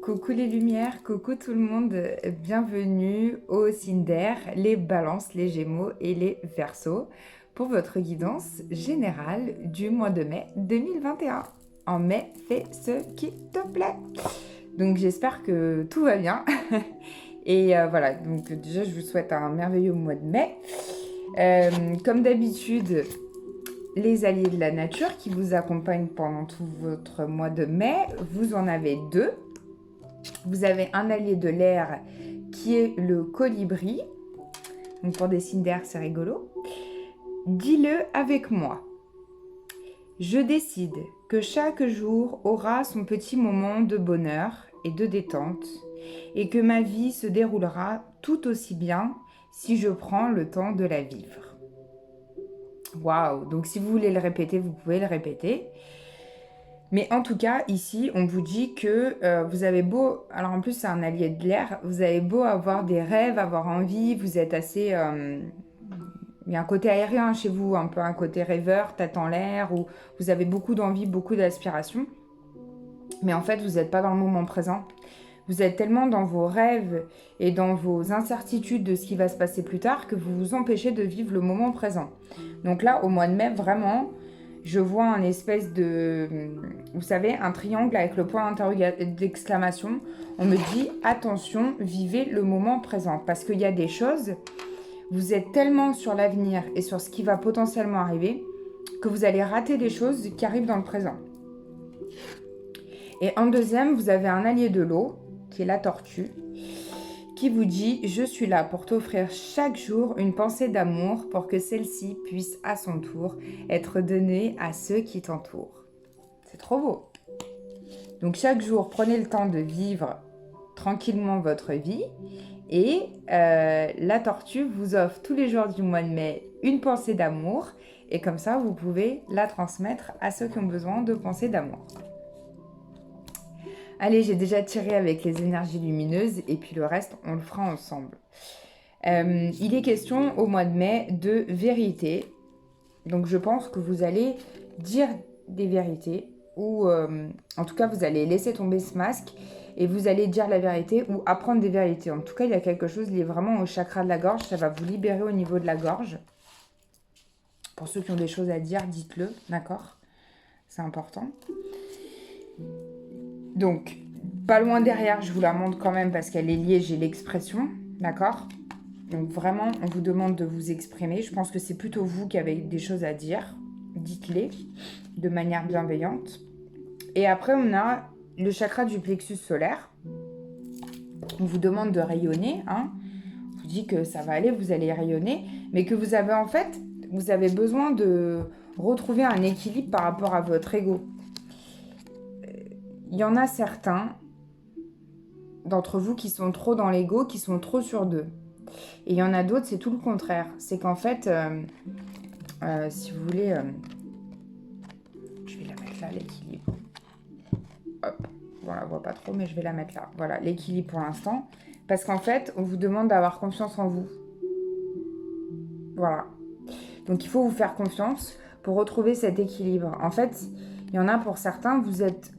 Coucou les lumières, coucou tout le monde, bienvenue au signe d'air, les balances, les gémeaux et les verseaux pour votre guidance générale du mois de mai 2021. En mai, fais ce qui te plaît. Donc j'espère que tout va bien. Et voilà, donc déjà je vous souhaite un merveilleux mois de mai. Comme d'habitude, les alliés de la nature qui vous accompagnent pendant tout votre mois de mai, vous en avez deux. Vous avez un allié de l'air qui est le colibri. Donc pour des signes d'air, c'est rigolo. Dis-le avec moi. Je décide que chaque jour aura son petit moment de bonheur et de détente et que ma vie se déroulera tout aussi bien si je prends le temps de la vivre. Waouh! Donc si vous voulez le répéter, vous pouvez le répéter. Mais en tout cas, ici, on vous dit que vous avez beau... Alors en plus, c'est un allié de l'air. Vous avez beau avoir des rêves, avoir envie, vous êtes assez... il y a un côté aérien chez vous, un peu un côté rêveur, tête en l'air, où vous avez beaucoup d'envie, beaucoup d'aspiration. Mais en fait, vous n'êtes pas dans le moment présent. Vous êtes tellement dans vos rêves et dans vos incertitudes de ce qui va se passer plus tard que vous vous empêchez de vivre le moment présent. Donc là, au mois de mai, vraiment... Je vois un espèce de, vous savez, un triangle avec le point d'exclamation. On me dit, attention, vivez le moment présent. Parce qu'il y a des choses, vous êtes tellement sur l'avenir et sur ce qui va potentiellement arriver, que vous allez rater des choses qui arrivent dans le présent. Et en deuxième, vous avez un allié de l'eau, qui est la tortue, qui vous dit « Je suis là pour t'offrir chaque jour une pensée d'amour pour que celle-ci puisse à son tour être donnée à ceux qui t'entourent. » C'est trop beau. Donc chaque jour, prenez le temps de vivre tranquillement votre vie et la tortue vous offre tous les jours du mois de mai une pensée d'amour et comme ça, vous pouvez la transmettre à ceux qui ont besoin de pensées d'amour. Allez, j'ai déjà tiré avec les énergies lumineuses et puis le reste, on le fera ensemble. Il est question au mois de mai de vérité. Donc je pense que vous allez dire des vérités ou en tout cas vous allez laisser tomber ce masque et vous allez dire la vérité ou apprendre des vérités. En tout cas, il y a quelque chose lié vraiment au chakra de la gorge. Ça va vous libérer au niveau de la gorge. Pour ceux qui ont des choses à dire, dites-le, d'accord? C'est important. Donc, pas loin derrière, je vous la montre quand même parce qu'elle est liée, j'ai l'expression, d'accord? Donc vraiment, on vous demande de vous exprimer. Je pense que c'est plutôt vous qui avez des choses à dire. Dites-les de manière bienveillante. Et après, on a le chakra du plexus solaire. On vous demande de rayonner, hein. On vous dit que ça va aller, vous allez rayonner, mais que vous avez en fait, vous avez besoin de retrouver un équilibre par rapport à votre ego. Il y en a certains d'entre vous qui sont trop dans l'ego, qui sont trop sur d'eux. Et il y en a d'autres, c'est tout le contraire. C'est qu'en fait, si vous voulez... je vais la mettre là, l'équilibre. Hop, voilà, on voit pas trop, mais je vais la mettre là. Voilà, l'équilibre pour l'instant. Parce qu'en fait, on vous demande d'avoir confiance en vous. Voilà. Donc, il faut vous faire confiance pour retrouver cet équilibre. En fait... Il y en a pour certains, vous êtes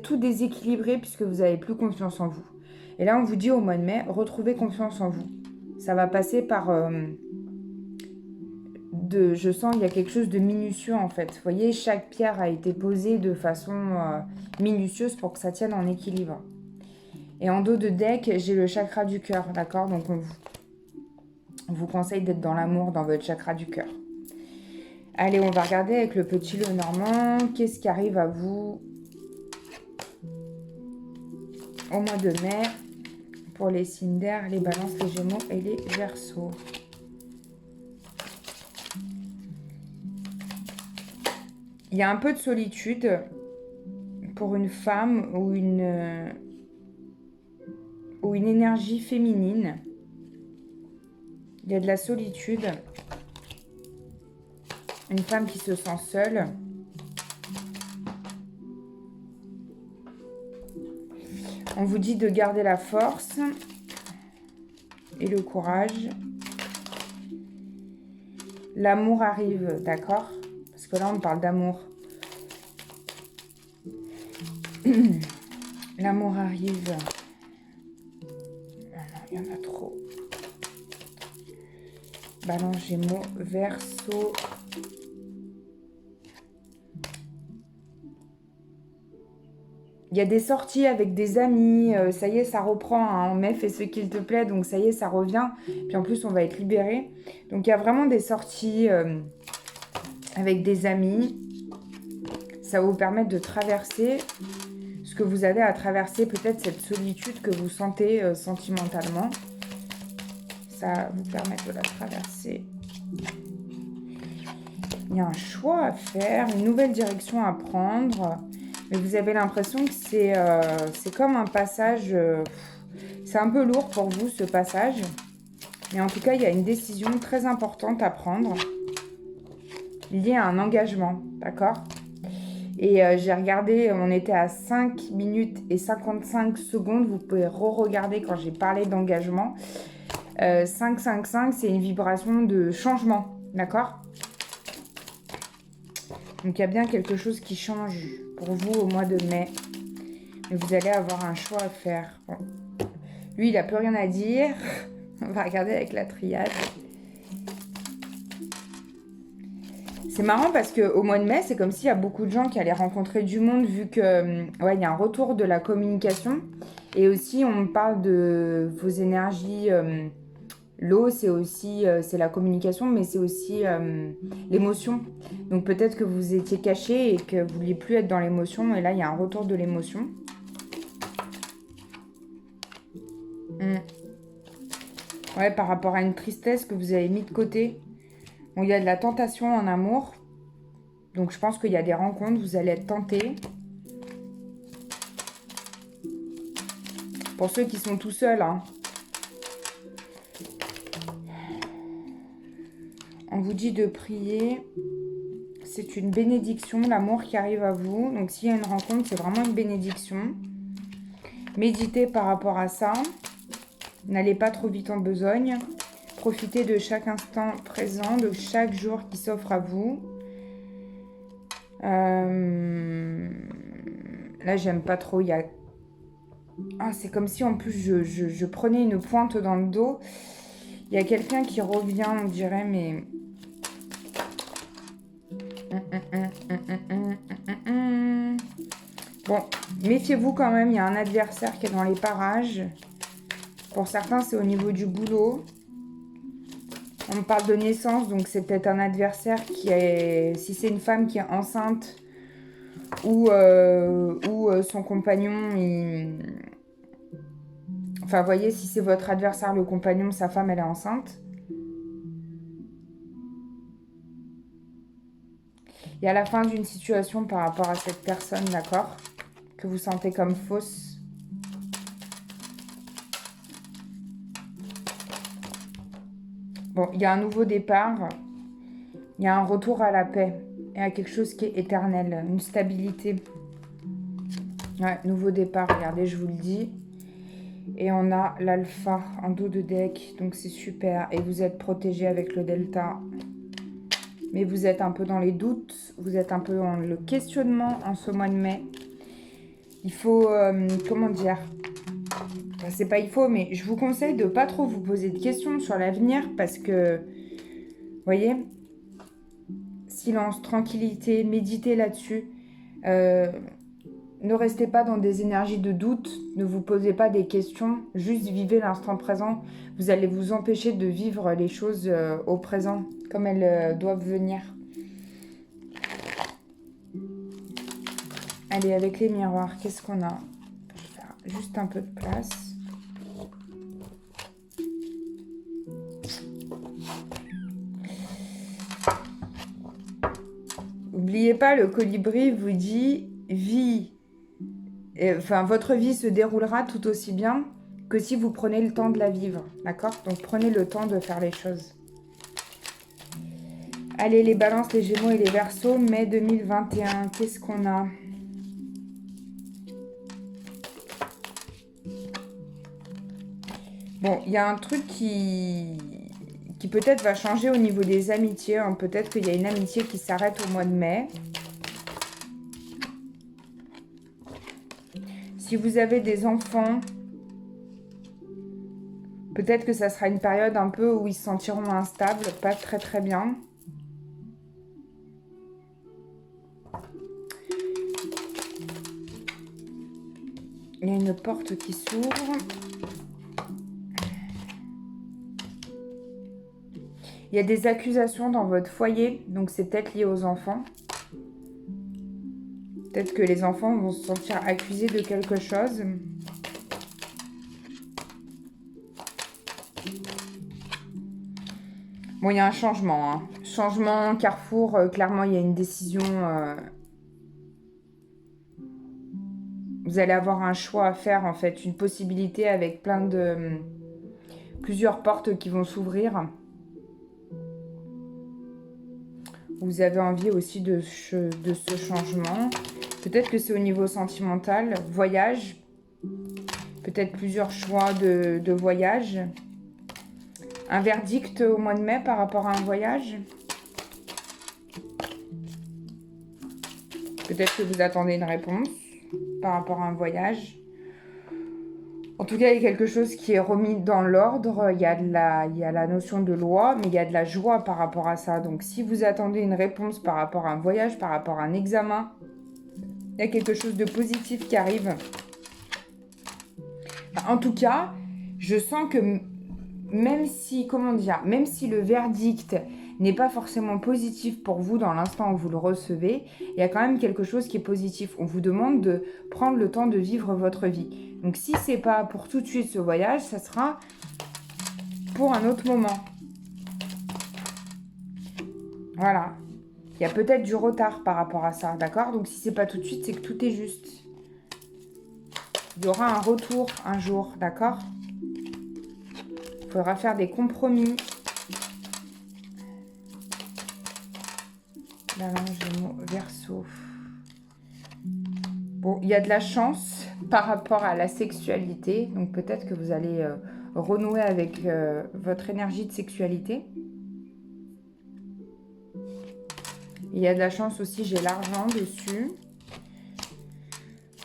tout déséquilibré puisque vous n'avez plus confiance en vous. Et là, on vous dit au mois de mai, retrouvez confiance en vous. Ça va passer par... je sens qu'il y a quelque chose de minutieux en fait. Vous voyez, chaque pierre a été posée de façon minutieuse pour que ça tienne en équilibre. Et en dos de deck, j'ai le chakra du cœur, d'accord? Donc on vous conseille d'être dans l'amour, dans votre chakra du cœur. Allez, on va regarder avec le petit le normand. Qu'est-ce qui arrive à vous au mois de mai pour les signes d'air, les balances, les gémeaux et les verseaux? Il y a un peu de solitude pour une femme ou une énergie féminine. Il y a de la solitude. Une femme qui se sent seule. On vous dit de garder la force et le courage. L'amour arrive, d'accord? Parce que là, on parle d'amour. L'amour arrive. Non, il y en a trop. Balance, Gémeaux, Verseau. Il y a des sorties avec des amis. Ça y est, ça reprend. Hein. En mai, fais ce qu'il te plaît. Donc, ça y est, ça revient. Puis en plus, on va être libéré. Donc, il y a vraiment des sorties avec des amis. Ça va vous permettre de traverser ce que vous avez à traverser. Peut-être cette solitude que vous sentez sentimentalement. Ça va vous permettre de la traverser. Il y a un choix à faire, une nouvelle direction à prendre. Mais vous avez l'impression que c'est comme un passage... c'est un peu lourd pour vous, ce passage. Mais en tout cas, il y a une décision très importante à prendre. Liée à un engagement, d'accord? Et j'ai regardé, on était à 5 minutes et 55 secondes. Vous pouvez re-regarder quand j'ai parlé d'engagement. 555, c'est une vibration de changement, d'accord? Donc, il y a bien quelque chose qui change pour vous au mois de mai. Mais vous allez avoir un choix à faire. Bon. Lui, il n'a plus rien à dire. On va regarder avec la triade. C'est marrant parce qu'au mois de mai, c'est comme s'il y a beaucoup de gens qui allaient rencontrer du monde vu que, ouais, il y a un retour de la communication. Et aussi, on parle de vos énergies... L'eau, c'est aussi c'est la communication, mais c'est aussi l'émotion. Donc peut-être que vous étiez caché et que vous ne vouliez plus être dans l'émotion. Et là, il y a un retour de l'émotion. Ouais, par rapport à une tristesse que vous avez mis de côté. Bon, il y a de la tentation en amour. Donc je pense qu'il y a des rencontres, vous allez être tentés. Pour ceux qui sont tout seuls, hein. On vous dit de prier. C'est une bénédiction, l'amour qui arrive à vous. Donc, s'il y a une rencontre, c'est vraiment une bénédiction. Méditez par rapport à ça. N'allez pas trop vite en besogne. Profitez de chaque instant présent, de chaque jour qui s'offre à vous. Là, j'aime pas trop. Il y a... Ah, c'est comme si, en plus, je prenais une pointe dans le dos. Il y a quelqu'un qui revient, on dirait, mais... Bon, méfiez-vous quand même, il y a un adversaire qui est dans les parages. Pour certains, c'est au niveau du boulot. On parle de naissance, donc c'est peut-être un adversaire qui est... Si c'est une femme qui est enceinte ou son compagnon, Enfin, vous voyez, si c'est votre adversaire, le compagnon, sa femme, elle est enceinte. Il y a la fin d'une situation par rapport à cette personne, d'accord? Que vous sentez comme fausse. Bon, il y a un nouveau départ. Il y a un retour à la paix. Et à quelque chose qui est éternel. Une stabilité. Ouais, nouveau départ, regardez, je vous le dis. Et on a l'alpha en dos de deck. Donc, c'est super. Et vous êtes protégé avec le delta. Mais vous êtes un peu dans les doutes. Vous êtes un peu dans le questionnement en ce mois de mai. Il faut, comment dire, enfin, c'est pas il faut, mais je vous conseille de pas trop vous poser de questions sur l'avenir parce que, vous voyez, silence, tranquillité, méditez là-dessus. Ne restez pas dans des énergies de doute, ne vous posez pas des questions, juste vivez l'instant présent. Vous allez vous empêcher de vivre les choses au présent, comme elles doivent venir. Allez, avec les miroirs, qu'est-ce qu'on a? Je vais faire juste un peu de place. N'oubliez pas, le colibri vous dit vie. Enfin, votre vie se déroulera tout aussi bien que si vous prenez le temps de la vivre, d'accord? Donc, prenez le temps de faire les choses. Allez, les balances, les gémeaux et les verseaux, mai 2021, qu'est-ce qu'on a? Bon, il y a un truc qui peut-être va changer au niveau des amitiés. Hein. Peut-être qu'il y a une amitié qui s'arrête au mois de mai. Si vous avez des enfants, peut-être que ça sera une période un peu où ils se sentiront instables, pas très très bien. Il y a une porte qui s'ouvre. Il y a des accusations dans votre foyer, donc c'est peut-être lié aux enfants. Peut-être que les enfants vont se sentir accusés de quelque chose. Bon, il y a un changement. Hein. Changement, carrefour, clairement, il y a une décision. Vous allez avoir un choix à faire, en fait. Une possibilité avec plusieurs portes qui vont s'ouvrir. Vous avez envie aussi de ce changement. Peut-être que c'est au niveau sentimental. Voyage. Peut-être plusieurs choix de voyage. Un verdict au mois de mai par rapport à un voyage. Peut-être que vous attendez une réponse par rapport à un voyage. En tout cas, il y a quelque chose qui est remis dans l'ordre. Il y a la notion de loi, mais il y a de la joie par rapport à ça. Donc, si vous attendez une réponse par rapport à un voyage, par rapport à un examen, il y a quelque chose de positif qui arrive. En tout cas, je sens que même si le verdict n'est pas forcément positif pour vous dans l'instant où vous le recevez, il y a quand même quelque chose qui est positif. On vous demande de prendre le temps de vivre votre vie. Donc si c'est pas pour tout de suite ce voyage, ça sera pour un autre moment. Voilà. Il y a peut-être du retard par rapport à ça, d'accord? Donc si c'est pas tout de suite, c'est que tout est juste. Il y aura un retour un jour, d'accord? Il faudra faire des compromis. Balance, Gémeaux, Verseau. Bon, il y a de la chance par rapport à la sexualité. Donc peut-être que vous allez renouer avec votre énergie de sexualité. Il y a de la chance aussi, j'ai l'argent dessus.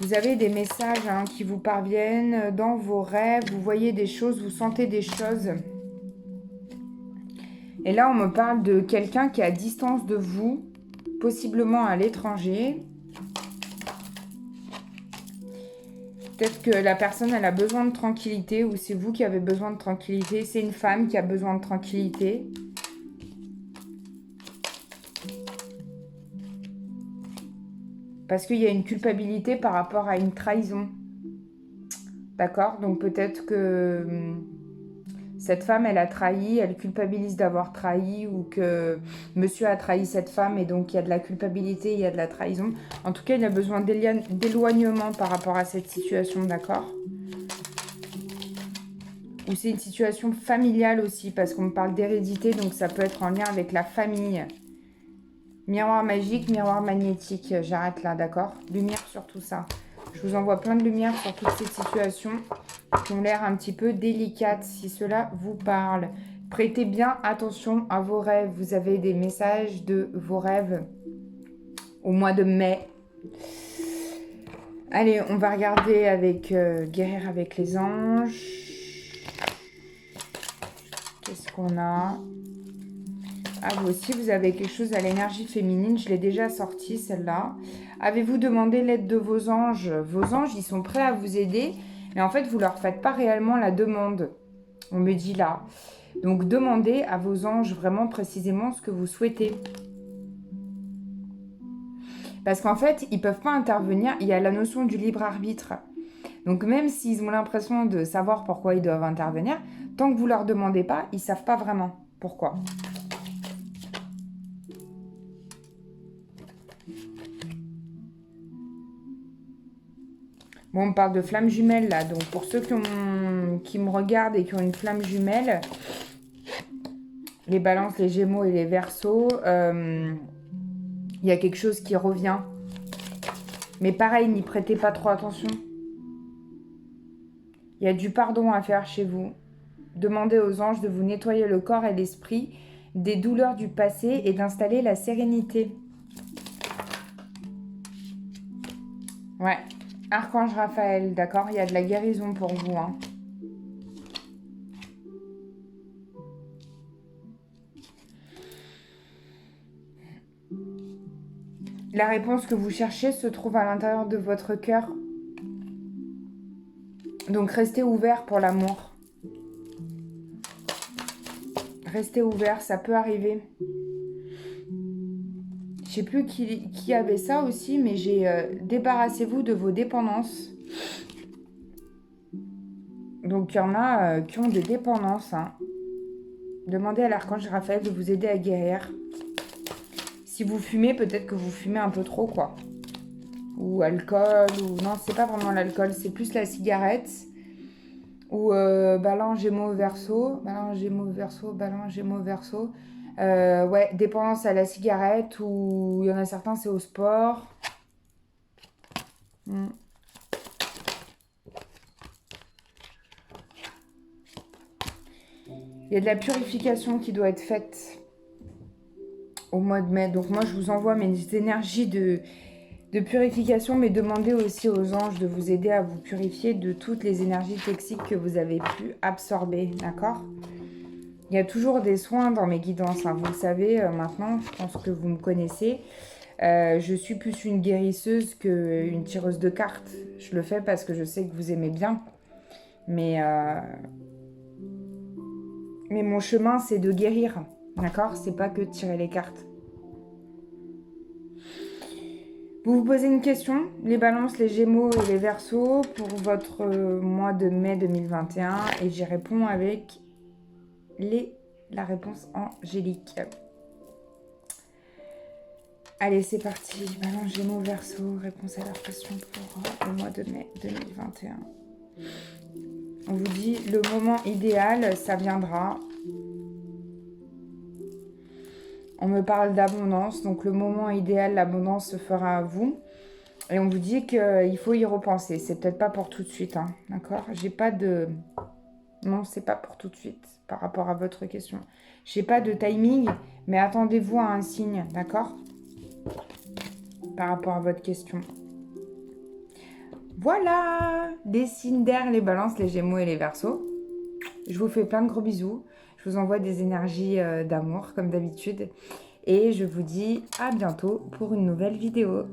Vous avez des messages qui vous parviennent dans vos rêves. Vous voyez des choses, vous sentez des choses. Et là, on me parle de quelqu'un qui est à distance de vous, possiblement à l'étranger. Peut-être que la personne, elle a besoin de tranquillité ou c'est vous qui avez besoin de tranquillité. C'est une femme qui a besoin de tranquillité. Parce qu'il y a une culpabilité par rapport à une trahison. D'accord? Donc peut-être que cette femme, elle a trahi, elle culpabilise d'avoir trahi ou que monsieur a trahi cette femme et donc il y a de la culpabilité, il y a de la trahison. En tout cas, il a besoin d'éloignement par rapport à cette situation, d'accord? Ou c'est une situation familiale aussi parce qu'on me parle d'hérédité, donc ça peut être en lien avec la famille. Miroir magique, miroir magnétique, j'arrête là, d'accord? Lumière sur tout ça. Je vous envoie plein de lumière sur toutes ces situations qui ont l'air un petit peu délicates, si cela vous parle. Prêtez bien attention à vos rêves. Vous avez des messages de vos rêves au mois de mai. Allez, on va regarder avec Guérir avec les anges. Qu'est-ce qu'on a? Ah, vous aussi, vous avez quelque chose à l'énergie féminine. Je l'ai déjà sortie, celle-là. Avez-vous demandé l'aide de vos anges? Vos anges, ils sont prêts à vous aider. Mais en fait, vous ne leur faites pas réellement la demande. On me dit là. Donc, demandez à vos anges vraiment précisément ce que vous souhaitez. Parce qu'en fait, ils ne peuvent pas intervenir. Il y a la notion du libre arbitre. Donc, même s'ils ont l'impression de savoir pourquoi ils doivent intervenir, tant que vous ne leur demandez pas, ils ne savent pas vraiment pourquoi. Bon, on parle de flamme jumelle là. Donc, pour ceux qui me regardent et qui ont une flamme jumelle, les balances, les gémeaux et les verseaux, il y a quelque chose qui revient. Mais pareil, n'y prêtez pas trop attention. Il y a du pardon à faire chez vous. Demandez aux anges de vous nettoyer le corps et l'esprit des douleurs du passé et d'installer la sérénité. Ouais. Archange Raphaël, d'accord? Il y a de la guérison pour vous, hein. La réponse que vous cherchez se trouve à l'intérieur de votre cœur. Donc restez ouvert pour l'amour. Restez ouvert, ça peut arriver. Je sais plus qui avait ça aussi, mais j'ai débarrassez-vous de vos dépendances. Donc il y en a qui ont des dépendances, hein. Demandez à l'archange Raphaël de vous aider à guérir. Si vous fumez, peut-être que vous fumez un peu trop, quoi. Ou alcool, ou... Non, c'est pas vraiment l'alcool, c'est plus la cigarette. Ou balance, Gémeaux, Verseau. Balance, Gémeaux, Verseau, balance, Gémeaux, Verseau. Ouais, dépendance à la cigarette, ou il y en a certains, c'est au sport. Il y a de la purification qui doit être faite au mois de mai. Donc moi, je vous envoie mes énergies de purification, mais demandez aussi aux anges de vous aider à vous purifier de toutes les énergies toxiques que vous avez pu absorber, d'accord? Il y a toujours des soins dans mes guidances, hein. Vous le savez maintenant, je pense que vous me connaissez. Je suis plus une guérisseuse qu'une tireuse de cartes. Je le fais parce que je sais que vous aimez bien. Mais mon chemin, c'est de guérir, d'accord? C'est pas que de tirer les cartes. Vous vous posez une question, les balances, les gémeaux et les verseaux, pour votre mois de mai 2021. Et j'y réponds avec la réponse angélique. Allez, c'est parti. Balance, gémeaux, verseaux, réponse à leur question pour le mois de mai 2021. On vous dit, le moment idéal, ça viendra. On me parle d'abondance, donc le moment idéal, l'abondance se fera à vous. Et on vous dit qu'il faut y repenser. C'est peut-être pas pour tout de suite, hein, d'accord? J'ai pas de... Non, c'est pas pour tout de suite, par rapport à votre question. J'ai pas de timing, mais attendez-vous à un signe, d'accord? Par rapport à votre question. Voilà! Les signes d'air, les balances, les gémeaux et les verseaux. Je vous fais plein de gros bisous. Je vous envoie des énergies d'amour, comme d'habitude. Et je vous dis à bientôt pour une nouvelle vidéo.